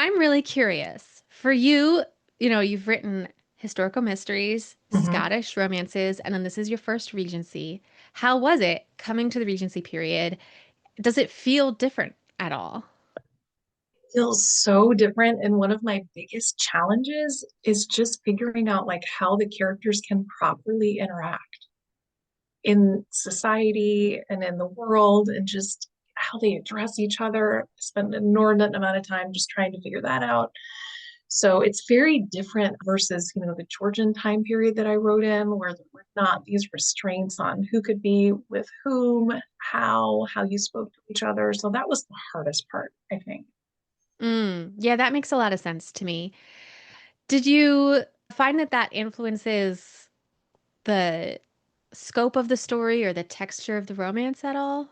I'm really curious. For you, you've written historical mysteries, Mhm. Scottish romances, and then this is your first Regency. How was it coming to the Regency period? Does it feel different at all? Feels so different. And one of my biggest challenges is just figuring out like how the characters can properly interact in society and in the world and just how they address each other. I spend an inordinate amount of time just trying to figure that out. So it's very different versus, the Georgian time period that I wrote in, where there were not these restraints on who could be with whom, how you spoke to each other. So that was the hardest part, I think. Yeah, that makes a lot of sense to me. Did you find that that influences the scope of the story or the texture of the romance at all?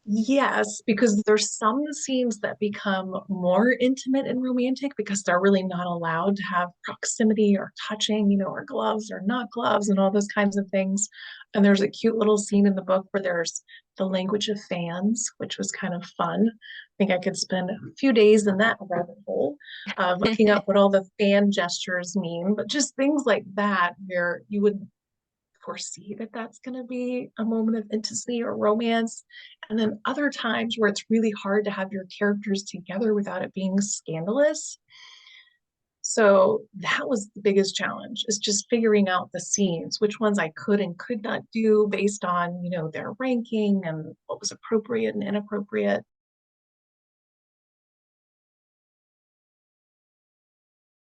Yes, because there's some scenes that become more intimate and romantic because they're really not allowed to have proximity or touching, or gloves or not gloves and all those kinds of things. And there's a cute little scene in the book where there's the language of fans, which was kind of fun. I think I could spend a few days in that rabbit hole of looking up what all the fan gestures mean, but just things like that where you would foresee that that's going to be a moment of intimacy or romance. And then other times where it's really hard to have your characters together without it being scandalous. So that was the biggest challenge is just figuring out the scenes, which ones I could and could not do based on, their ranking and what was appropriate and inappropriate.